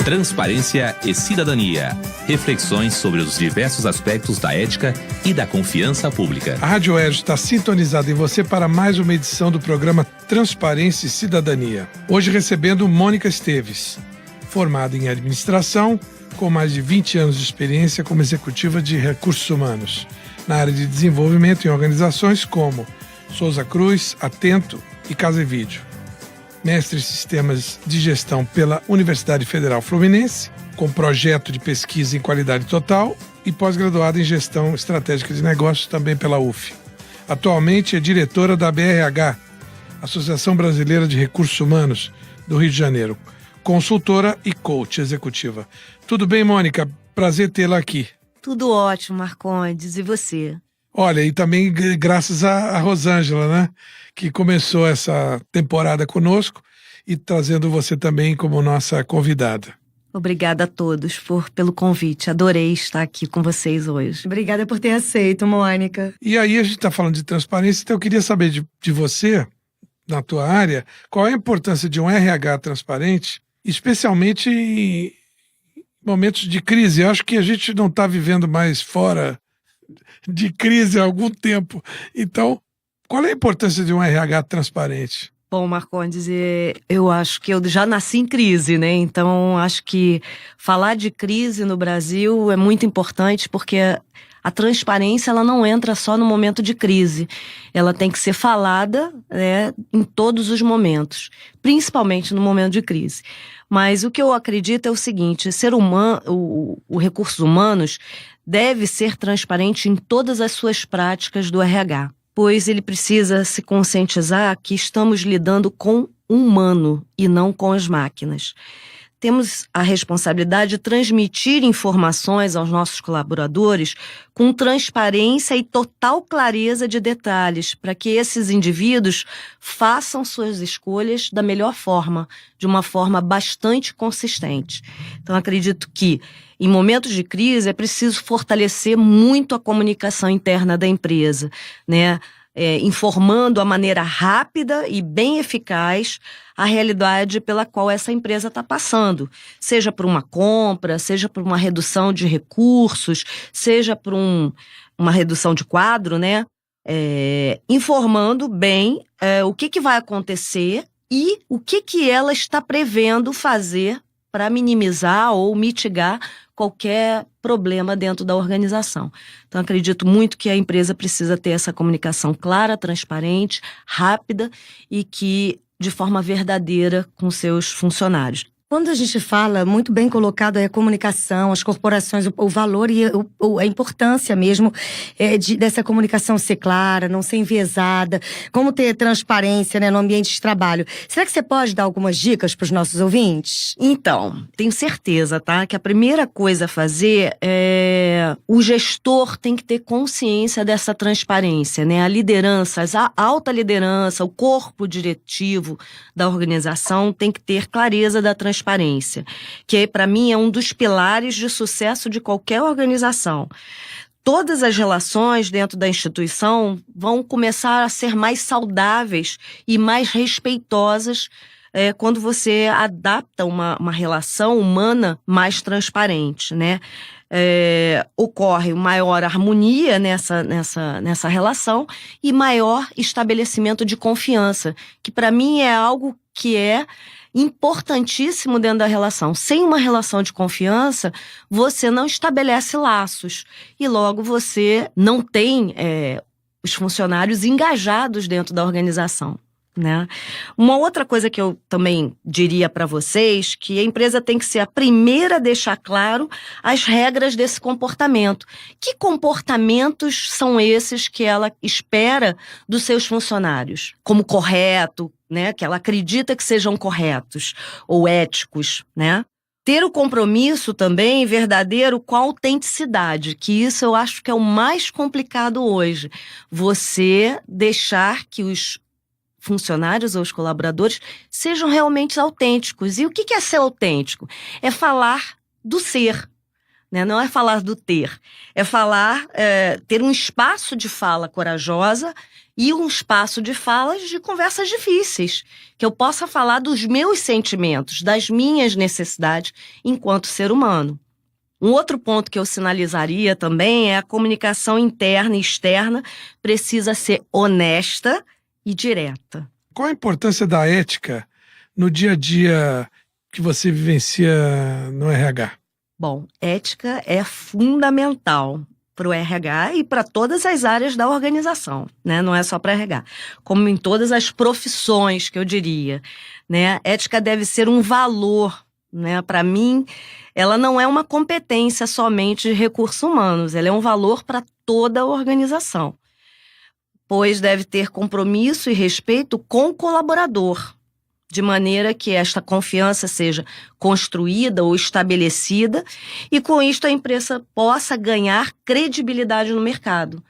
Transparência e cidadania. Reflexões sobre os diversos aspectos da ética e da confiança pública. A Rádio UERJ está sintonizada em você para mais uma edição do programa Transparência e Cidadania. Hoje recebendo Mônica Esteves, formada em administração, com mais de 20 anos de experiência como executiva de recursos humanos, na área de desenvolvimento em organizações como Souza Cruz, Atento e Casa e Vídeo. Mestre em Sistemas de Gestão pela Universidade Federal Fluminense, com projeto de pesquisa em qualidade total e pós-graduada em Gestão Estratégica de Negócios também pela UF. Atualmente é diretora da BRH, Associação Brasileira de Recursos Humanos do Rio de Janeiro, consultora e coach executiva. Tudo bem, Mônica? Prazer tê-la aqui. Tudo ótimo, Marcondes. E você? Olha, e também graças a Rosângela, né? Que começou essa temporada conosco e trazendo você também como nossa convidada. Obrigada a todos pelo convite. Adorei estar aqui com vocês hoje. Obrigada por ter aceito, Mônica. E aí a gente está falando de transparência, então eu queria saber de você, na tua área, qual é a importância de um RH transparente, especialmente em momentos de crise. Eu acho que a gente não está vivendo mais fora de crise há algum tempo. Então, qual é a importância de um RH transparente? Bom, Marcondes, eu acho que eu já nasci em crise, né? Então, acho que falar de crise no Brasil é muito importante porque a transparência ela não entra só no momento de crise. Ela tem que ser falada, né, em todos os momentos, principalmente no momento de crise. Mas o que eu acredito é o seguinte: ser humano, o recursos humanos deve ser transparente em todas as suas práticas do RH, pois ele precisa se conscientizar que estamos lidando com o humano e não com as máquinas. Temos a responsabilidade de transmitir informações aos nossos colaboradores com transparência e total clareza de detalhes, para que esses indivíduos façam suas escolhas da melhor forma, de uma forma bastante consistente. Então, acredito que, em momentos de crise, é preciso fortalecer muito a comunicação interna da empresa, né? Informando a maneira rápida e bem eficaz a realidade pela qual essa empresa está passando, seja por uma compra, seja por uma redução de recursos, seja por uma redução de quadro, né? Informando bem o que vai acontecer e o que ela está prevendo fazer para minimizar ou mitigar qualquer problema dentro da organização. Então, acredito muito que a empresa precisa ter essa comunicação clara, transparente, rápida e que de forma verdadeira com seus funcionários. Quando a gente fala, muito bem colocado, a comunicação, as corporações, o valor e a importância mesmo dessa comunicação ser clara, não ser enviesada, como ter transparência, né, no ambiente de trabalho. Será que você pode dar algumas dicas para os nossos ouvintes? Então, tenho certeza, tá? Que a primeira coisa a fazer o gestor tem que ter consciência dessa transparência, né? A liderança, a alta liderança, o corpo diretivo da organização tem que ter clareza da transparência, que para mim é um dos pilares de sucesso de qualquer organização. Todas as relações dentro da instituição vão começar a ser mais saudáveis e mais respeitosas quando você adapta uma relação humana mais transparente, né? Ocorre maior harmonia nessa relação e maior estabelecimento de confiança, que para mim é algo que é importantíssimo dentro da relação. Sem uma relação de confiança, você não estabelece laços e logo você não tem os funcionários engajados dentro da organização, né? Uma outra coisa que eu também diria para vocês, que a empresa tem que ser a primeira a deixar claro as regras desse comportamento. Que comportamentos são esses que ela espera dos seus funcionários? Como correto, né? Que ela acredita que sejam corretos ou éticos, né? Ter o compromisso também verdadeiro com a autenticidade, que isso eu acho que é o mais complicado hoje. Você deixar que os funcionários ou os colaboradores sejam realmente autênticos. E o que é ser autêntico? É falar do ser, né? Não é falar do ter, é falar, ter um espaço de fala corajosa e um espaço de falas de conversas difíceis, que eu possa falar dos meus sentimentos, das minhas necessidades enquanto ser humano. Um outro ponto que eu sinalizaria também é a comunicação interna e externa precisa ser honesta e direta. Qual a importância da ética no dia a dia que você vivencia no RH? Bom, ética é fundamental para o RH e para todas as áreas da organização, né? Não é só para RH, como em todas as profissões, que eu diria, né? Ética deve ser um valor, né? Para mim, ela não é uma competência somente de recursos humanos, ela é um valor para toda a organização, pois deve ter compromisso e respeito com o colaborador, de maneira que esta confiança seja construída ou estabelecida e, com isto, a empresa possa ganhar credibilidade no mercado.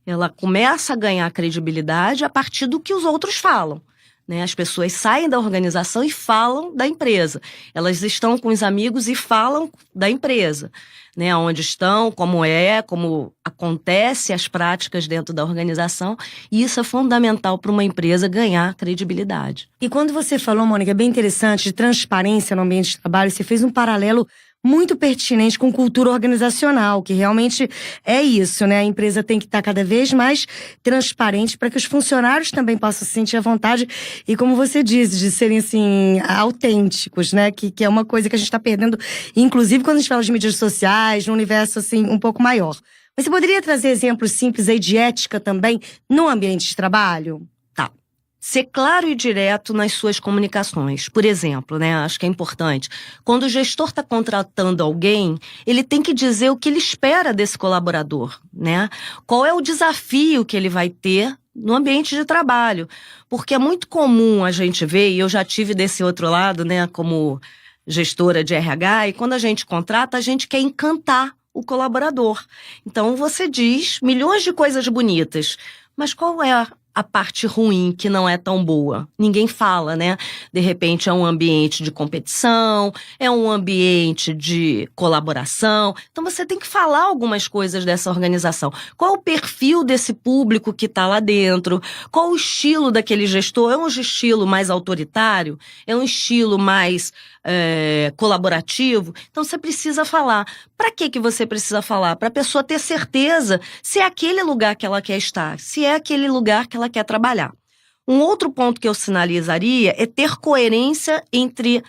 Ela começa a ganhar credibilidade a partir do que os outros falam, né? As pessoas saem da organização e falam da empresa. Elas estão com os amigos e falam da empresa, né? Onde estão, como acontece as práticas dentro da organização. E isso é fundamental para uma empresa ganhar credibilidade. E quando você falou, Mônica, é bem interessante, de transparência no ambiente de trabalho, você fez um paralelo muito pertinente com cultura organizacional, que realmente é isso, né? A empresa tem que estar cada vez mais transparente para que os funcionários também possam se sentir à vontade e, como você disse, de serem, assim, autênticos, né? Que é uma coisa que a gente está perdendo, inclusive quando a gente fala de mídias sociais, num universo, assim, um pouco maior. Mas você poderia trazer exemplos simples aí de ética também no ambiente de trabalho? Ser claro e direto nas suas comunicações. Por exemplo, né, acho que é importante, quando o gestor está contratando alguém, ele tem que dizer o que ele espera desse colaborador, né? Qual é o desafio que ele vai ter no ambiente de trabalho. Porque é muito comum a gente ver, e eu já tive desse outro lado, né, como gestora de RH, e quando a gente contrata, a gente quer encantar o colaborador. Então você diz milhões de coisas bonitas, mas qual é a parte ruim, que não é tão boa? Ninguém fala, né? De repente é um ambiente de competição, é um ambiente de colaboração. Então você tem que falar algumas coisas dessa organização. Qual é o perfil desse público que está lá dentro? Qual o estilo daquele gestor? É um estilo mais autoritário? É um estilo mais colaborativo? Então você precisa falar. Para que você precisa falar? Para a pessoa ter certeza se é aquele lugar que ela quer estar, se é aquele lugar que ela quer trabalhar. Um outro ponto que eu sinalizaria é ter coerência entre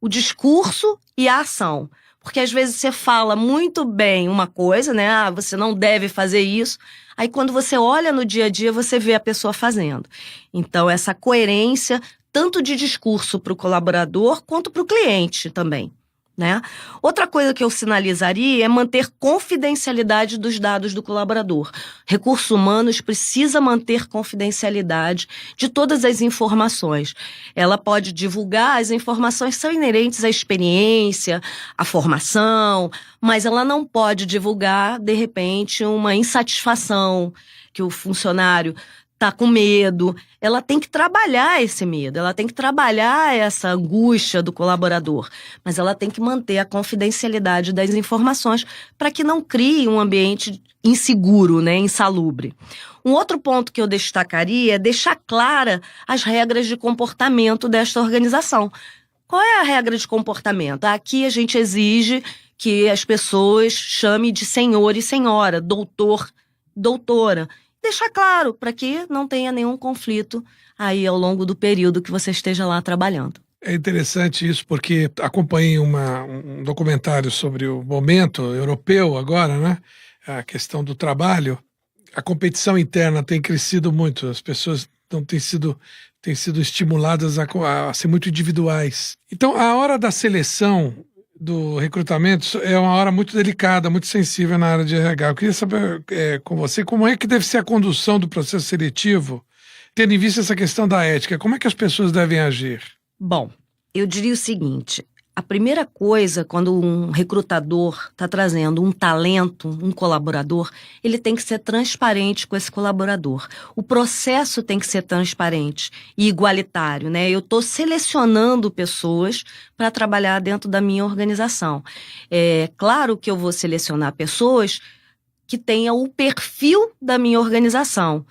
o discurso e a ação. Porque às vezes você fala muito bem uma coisa, né? Ah, você não deve fazer isso. Aí quando você olha no dia a dia, você vê a pessoa fazendo. Então essa coerência, tanto de discurso para o colaborador quanto para o cliente também, né? Outra coisa que eu sinalizaria é manter confidencialidade dos dados do colaborador. Recursos humanos precisa manter confidencialidade de todas as informações. Ela pode divulgar as informações que são inerentes à experiência, à formação, mas ela não pode divulgar, de repente, uma insatisfação, que o funcionário está com medo. Ela tem que trabalhar esse medo, ela tem que trabalhar essa angústia do colaborador, mas ela tem que manter a confidencialidade das informações para que não crie um ambiente inseguro, né, insalubre. Um outro ponto que eu destacaria é deixar clara as regras de comportamento desta organização. Qual é a regra de comportamento? Aqui a gente exige que as pessoas chamem de senhor e senhora, doutor, doutora. Deixar claro, para que não tenha nenhum conflito aí ao longo do período que você esteja lá trabalhando. É interessante isso, porque acompanhei um documentário sobre o momento europeu agora, né? A questão do trabalho. A competição interna tem crescido muito, as pessoas não têm sido estimuladas a ser muito individuais. Então, a hora da seleção, do recrutamento, é uma hora muito delicada, muito sensível na área de RH. Eu queria saber com você como é que deve ser a condução do processo seletivo, tendo em vista essa questão da ética. Como é que as pessoas devem agir? Bom, eu diria o seguinte, a primeira coisa, quando um recrutador está trazendo um talento, um colaborador, ele tem que ser transparente com esse colaborador. O processo tem que ser transparente e igualitário, né? Eu estou selecionando pessoas para trabalhar dentro da minha organização. É claro que eu vou selecionar pessoas que tenham o perfil da minha organização.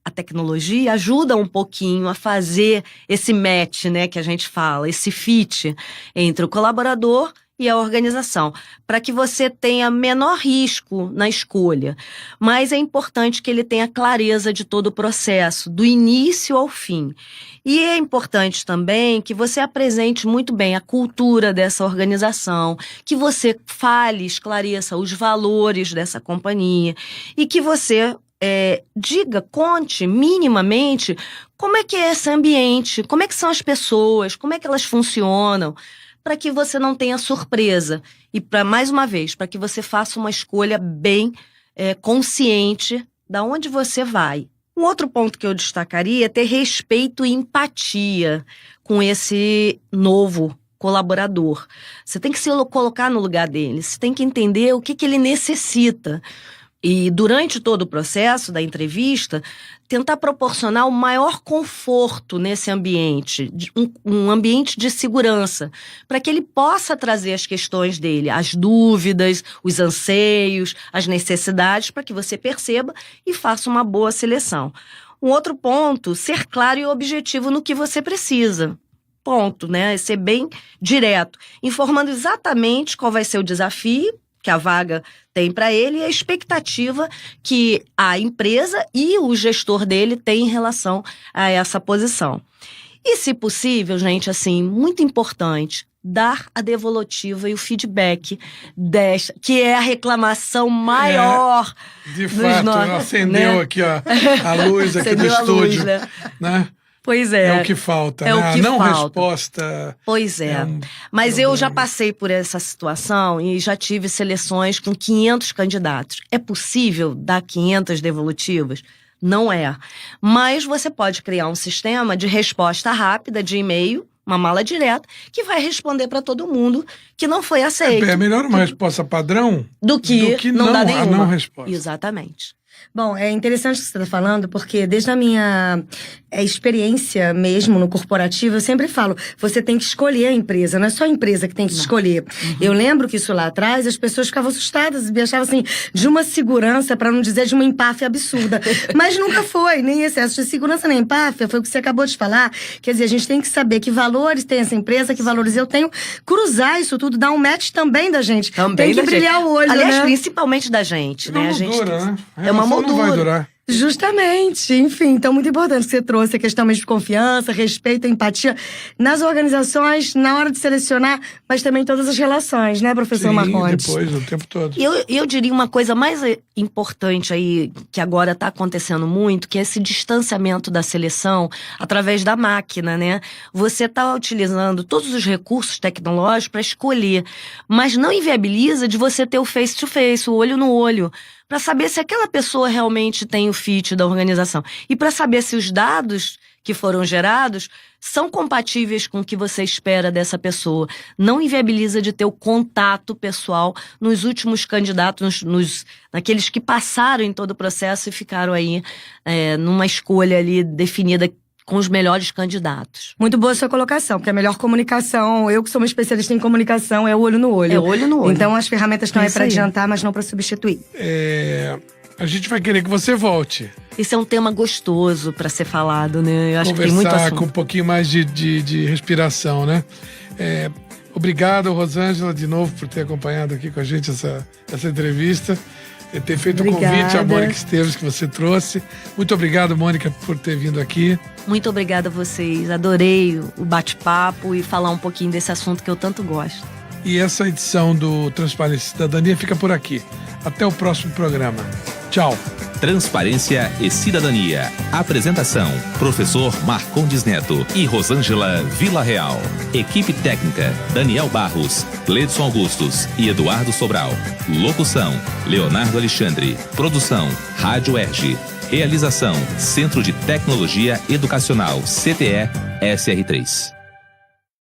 A tecnologia ajuda um pouquinho a fazer esse match, né, que a gente fala, esse fit entre o colaborador e a organização, para que você tenha menor risco na escolha. Mas é importante que ele tenha clareza de todo o processo, do início ao fim. E é importante também que você apresente muito bem a cultura dessa organização, que você fale, esclareça os valores dessa companhia e que você conte minimamente como é que é esse ambiente, como é que são as pessoas, como é que elas funcionam, para que você não tenha surpresa. E, mais uma vez, para que você faça uma escolha bem consciente da onde você vai. Um outro ponto que eu destacaria é ter respeito e empatia com esse novo colaborador. Você tem que se colocar no lugar dele, você tem que entender o que ele necessita. E durante todo o processo da entrevista, tentar proporcionar o maior conforto nesse ambiente, um ambiente de segurança, para que ele possa trazer as questões dele, as dúvidas, os anseios, as necessidades, para que você perceba e faça uma boa seleção. Um outro ponto, ser claro e objetivo no que você precisa. Ponto, né? Ser bem direto, informando exatamente qual vai ser o desafio que a vaga tem para ele e a expectativa que a empresa e o gestor dele têm em relação a essa posição. E, se possível, gente, assim, muito importante, dar a devolutiva e o feedback desta, que é a reclamação maior. De fato, acendeu, né? Aqui a luz aqui do estúdio, né? Pois é. É o que falta, né? A não resposta. Pois é. Mas eu já passei por essa situação e já tive seleções com 500 candidatos. É possível dar 500 devolutivas? Não é. Mas você pode criar um sistema de resposta rápida de e-mail, uma mala direta, que vai responder para todo mundo que não foi aceito. É melhor uma resposta padrão do que não dar nenhuma. A não resposta. Exatamente. Bom, é interessante o que você está falando, porque desde a minha experiência mesmo no corporativo, eu sempre falo, você tem que escolher a empresa, não é só a empresa que tem que escolher. Eu lembro que isso lá atrás, as pessoas ficavam assustadas e achavam assim, de uma segurança, para não dizer de uma empáfia absurda. Mas nunca foi, nem excesso de segurança, nem empáfia, foi o que você acabou de falar. Quer dizer, a gente tem que saber que valores tem essa empresa, que valores eu tenho, cruzar isso tudo, dar um match também da gente. Também tem que brilhar o olho, aliás, né? principalmente da gente, né? A gente né? É uma moldura. Não vai durar. Justamente, enfim, então muito importante que você trouxe a questão mesmo de confiança, respeito, empatia nas organizações, na hora de selecionar, mas também todas as relações, né, professor Marcondes? Depois, o tempo todo. Eu diria uma coisa mais importante aí, que agora está acontecendo muito, que é esse distanciamento da seleção através da máquina, né? Você está utilizando todos os recursos tecnológicos para escolher, mas não inviabiliza de você ter o face-to-face, o olho no olho, para saber se aquela pessoa realmente tem o fit da organização. E para saber se os dados que foram gerados são compatíveis com o que você espera dessa pessoa. Não inviabiliza de ter o contato pessoal nos últimos candidatos, naqueles que passaram em todo o processo e ficaram aí numa escolha ali definida com os melhores candidatos. Muito boa a sua colocação, porque a melhor comunicação, eu que sou uma especialista em comunicação, é o olho no olho. É o olho no olho. Então as ferramentas estão aí para adiantar, mas não para substituir. A gente vai querer que você volte. Esse é um tema gostoso para ser falado, né? Eu acho que tem muito assunto. assunto. Com um pouquinho mais de respiração, né? Obrigado, Rosângela, de novo, por ter acompanhado aqui com a gente essa entrevista. Ter feito o convite à Mônica Esteves que você trouxe. Muito obrigado, Mônica, por ter vindo aqui. Muito obrigada a vocês. Adorei o bate-papo e falar um pouquinho desse assunto que eu tanto gosto. E essa edição do Transparência e Cidadania fica por aqui. Até o próximo programa. Tchau. Transparência e Cidadania. Apresentação: Professor Marcondes Neto e Rosângela Villarreal. Equipe técnica: Daniel Barros, Gleidson Augustos e Eduardo Sobral. Locução: Leonardo Alexandre. Produção: Rádio Erge. Realização: Centro de Tecnologia Educacional, CTE, SR3.